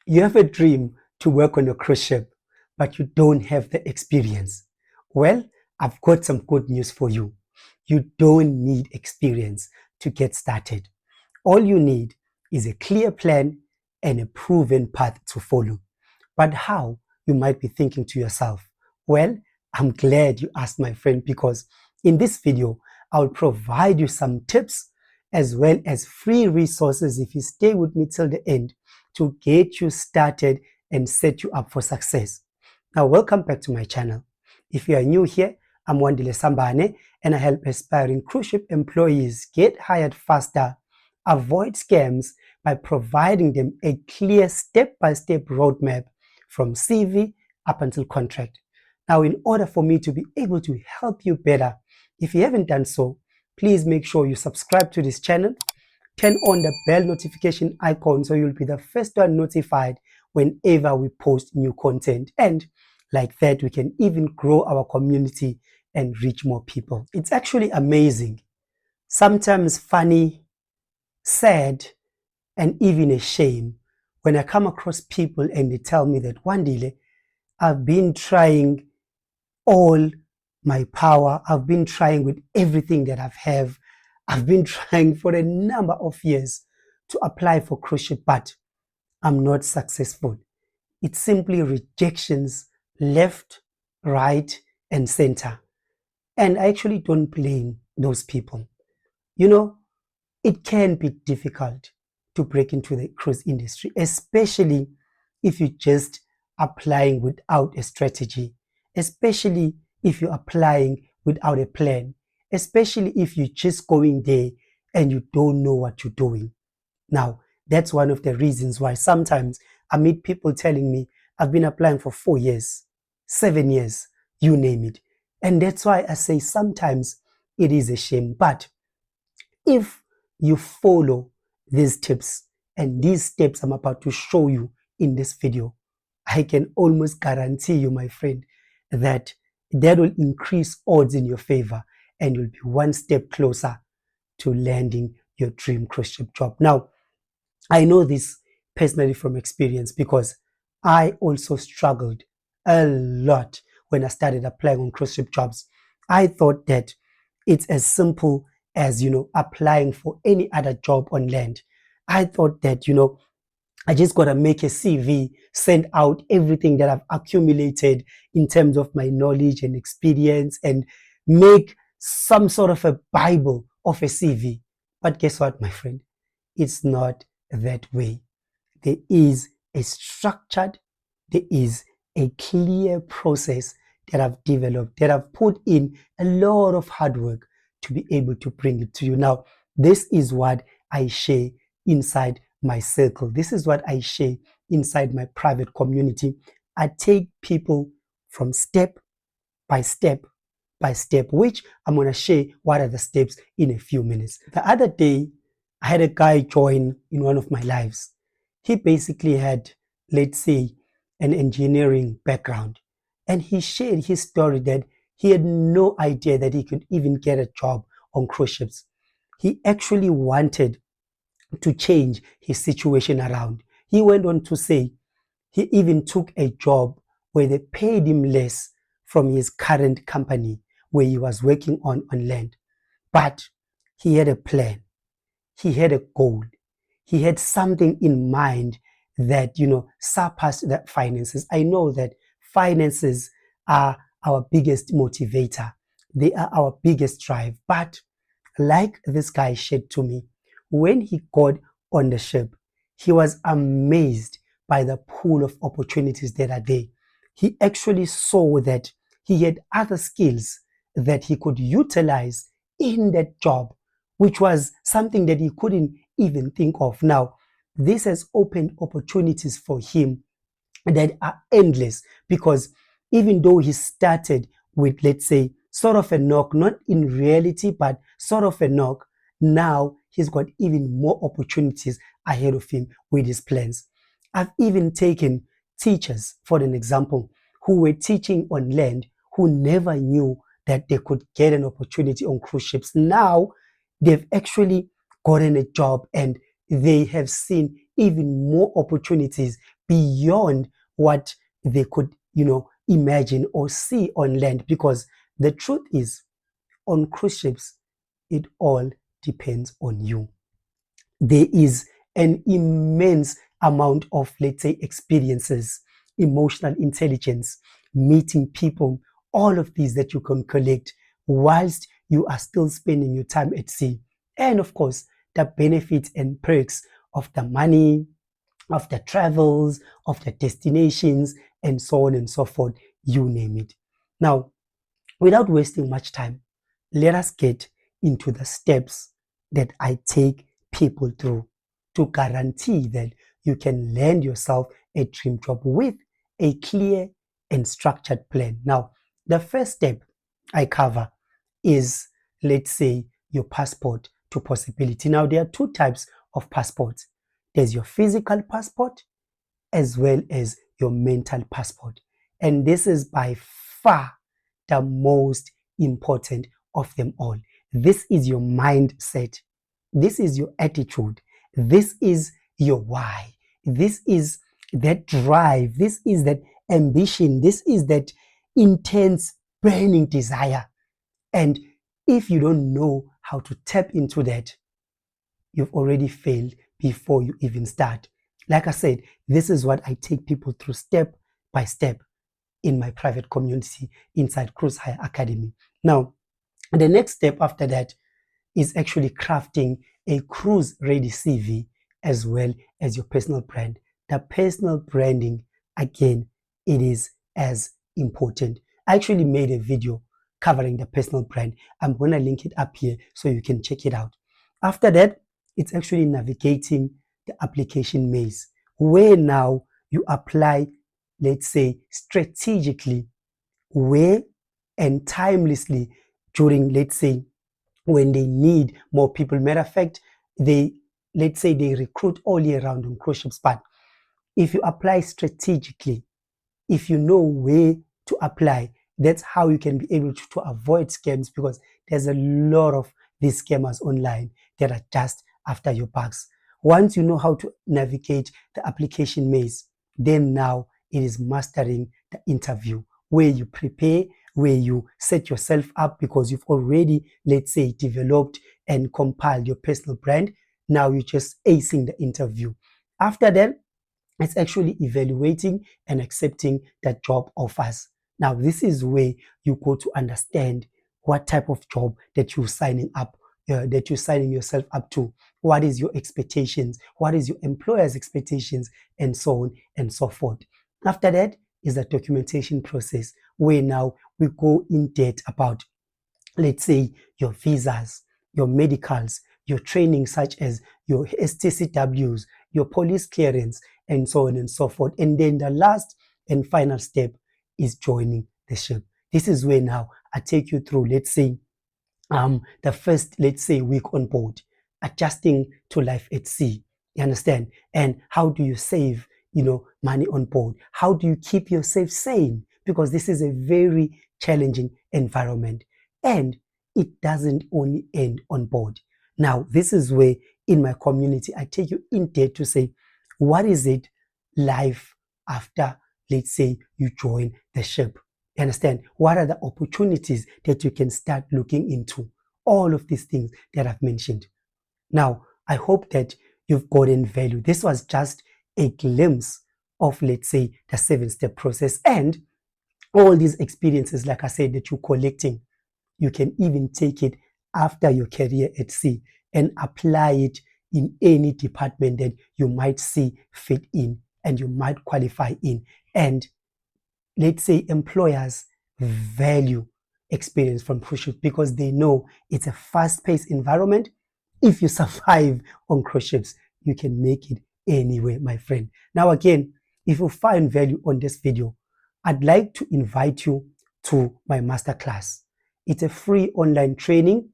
You have a dream to work on a cruise ship, but you don't have the experience. Well, I've got some good news for you. You don't need experience to get started. All you need is a clear plan and a proven path to follow. But how? You might be thinking to yourself. Well, I'm glad you asked, my friend, because in this video, I'll provide you some tips as well as free resources if you stay with me till the end to get you started and set you up for success. Now, welcome back to my channel. If you are new here, I'm Wandile Sambane and I help aspiring cruise ship employees get hired faster, avoid scams by providing them a clear step-by-step roadmap from CV up until contract. Now, in order for me to be able to help you better, if you haven't done so, please make sure you subscribe to this channel, turn on the bell notification icon so you'll be the first one notified whenever we post new content. And like that, we can even grow our community and reach more people. It's actually amazing, sometimes funny, sad, and even a shame when I come across people and they tell me that, Wandile, I've been trying all my power. I've been trying with everything that I've been trying for a number of years to apply for cruise ship, but I'm not successful. It's simply rejections left, right, and center. And I actually don't blame those people. You know, it can be difficult to break into the cruise industry, especially if you're just applying without a strategy, especially if you're applying without a plan, especially if you're just going there and you don't know what you're doing. Now, that's one of the reasons why sometimes I meet people telling me, I've been applying for 4 years, 7 years, you name it. And that's why I say sometimes it is a shame. But if you follow these tips and these steps I'm about to show you in this video, I can almost guarantee you, my friend, that will increase odds in your favor and you'll be one step closer to landing your dream cruise ship job. Now, I know this personally from experience because I also struggled a lot when I started applying on cruise ship jobs. I thought that it's as simple as, applying for any other job on land. I thought that, I just got to make a CV, send out everything that I've accumulated in terms of my knowledge and experience, and make some sort of a Bible of a CV. But guess what, my friend? It's not that way. There is a structured, there is a clear process that I've developed, that I've put in a lot of hard work to be able to bring it to you. Now, this is what I share inside my circle. This is what I share inside my private community. I take people from step by step by step, which I'm going to share what are the steps in a few minutes. The other day, I had a guy join in one of my lives. He basically had, let's say, an engineering background. And he shared his story that he had no idea that he could even get a job on cruise ships. He actually wanted to change his situation around. He went on to say he even took a job where they paid him less from his current company where he was working on land. But he had a plan. He had a goal. He had something in mind that, surpassed the finances. I know that finances are our biggest motivator. They are our biggest drive. But like this guy shared to me, when he got on the ship, he was amazed by the pool of opportunities that are there. He actually saw that he had other skills that he could utilize in that job, which was something that he couldn't even think of. Now, this has opened opportunities for him that are endless, because even though he started with, let's say, sort of a knock, not in reality, but sort of a knock, now he's got even more opportunities ahead of him with his plans. I've even taken teachers, for an example, who were teaching on land, who never knew that they could get an opportunity on cruise ships. Now they've actually gotten a job and they have seen even more opportunities beyond what they could, imagine or see on land. Because the truth is, on cruise ships, it all depends on you. There is an immense amount of, let's say, experiences, emotional intelligence, meeting people, all of these that you can collect whilst you are still spending your time at sea. And of course, the benefits and perks of the money, of the travels, of the destinations, and so on and so forth, you name it. Now, without wasting much time, let us get into the steps that I take people through to guarantee that you can land yourself a dream job with a clear and structured plan. Now, the first step I cover is, let's say, your passport to possibility. Now, there are two types of passports. There's your physical passport as well as your mental passport. And this is by far the most important of them all. This is your mindset. This is your attitude. This is your why. This is that drive. This is that ambition. This is that intense burning desire. And if you don't know how to tap into that, you've already failed before you even start. Like I said, this is what I take people through step by step in my private community inside Cruise Hire Academy. Now, the next step after that is actually crafting a cruise ready CV as well as your personal brand. The personal branding, again, it is as important. I actually made a video covering the personal brand. I'm going to link it up here so you can check it out. After that, it's actually navigating the application maze, where now you apply, let's say, strategically, where and timelessly during, let's say, when they need more people. Matter of fact, let's say they recruit all year round on cruise ships, but if you apply strategically, if you know where to apply, that's how you can be able to avoid scams, because there's a lot of these scammers online that are just after your bucks. Once you know how to navigate the application maze, then now it is mastering the interview, where you prepare, where you set yourself up because you've already, let's say, developed and compiled your personal brand. Now you're just acing the interview. After that, it's actually evaluating and accepting the job offers. Now, this is where you go to understand what type of job that you're signing up, that you're signing yourself up to. What is your expectations? What is your employer's expectations? And so on and so forth. After that is the documentation process, where now we go in depth about, let's say, your visas, your medicals, your training such as your STCWs, your police clearance, and so on and so forth. And then the last and final step is joining the ship. This is where now I take you through, let's say, the first, let's say, week on board, adjusting to life at sea. You understand? And how do you save, money on board? How do you keep yourself sane? Because this is a very challenging environment. And it doesn't only end on board. Now, this is where in my community, I take you in depth to say, what is it life after, let's say, you join the ship? You understand? What are the opportunities that you can start looking into? All of these things that I've mentioned. Now, I hope that you've gotten value. This was just a glimpse of, let's say, the 7-step process, and all these experiences, like I said, that you're collecting. You can even take it after your career at sea and apply it in any department that you might see fit in and you might qualify in. And let's say employers value experience from cruise ships because they know it's a fast-paced environment. If you survive on cruise ships, you can make it anywhere, my friend. Now, again, if you find value on this video, I'd like to invite you to my masterclass. It's a free online training,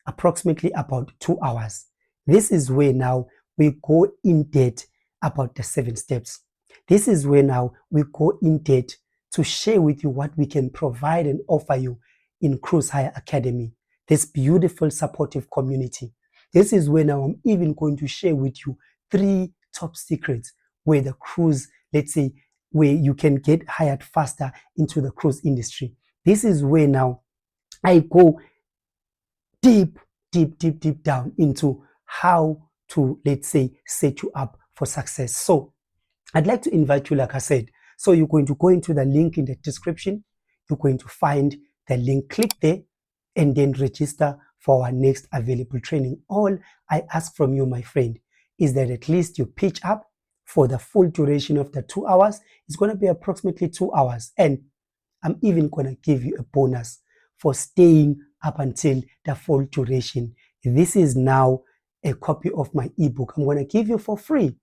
approximately about 2 hours. This is where now we go in depth about the 7 steps. This is where now we go in depth to share with you what we can provide and offer you in Cruise Hire Academy, this beautiful, supportive community. This is where now I'm even going to share with you 3 top secrets where the cruise, let's say, where you can get hired faster into the cruise industry. This is where now I go deep down into how to, let's say, set you up for success. So I'd like to invite you, like I said, so you're going to go into the link in the description. You're going to find the link, click there, and then register for our next available training. All I ask from you, my friend, is that at least you pitch up for the full duration of the 2 hours. It's going to be approximately 2 hours. And I'm even going to give you a bonus for staying up until the full duration. This is now a copy of my ebook I'm going to give you for free,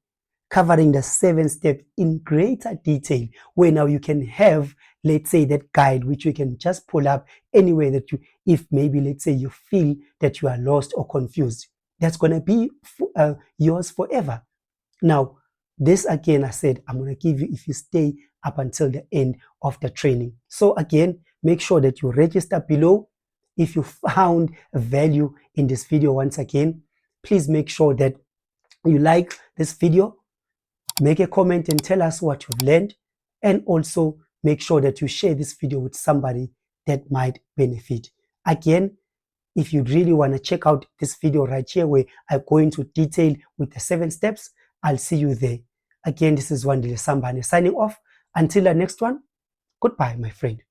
covering the 7 steps in greater detail, where now you can have, let's say, that guide which you can just pull up anywhere that you, if maybe, let's say, you feel that you are lost or confused. That's going to be yours forever. Now, this again, I said, I'm going to give you if you stay up until the end of the training. So again, make sure that you register below. If you found value in this video, once again, please make sure that you like this video, make a comment and tell us what you've learned, and also make sure that you share this video with somebody that might benefit. Again, if you really want to check out this video right here where I go into detail with the 7 steps, I'll see you there. Again, this is Wandile Sambane signing off. Until the next one, goodbye, my friend.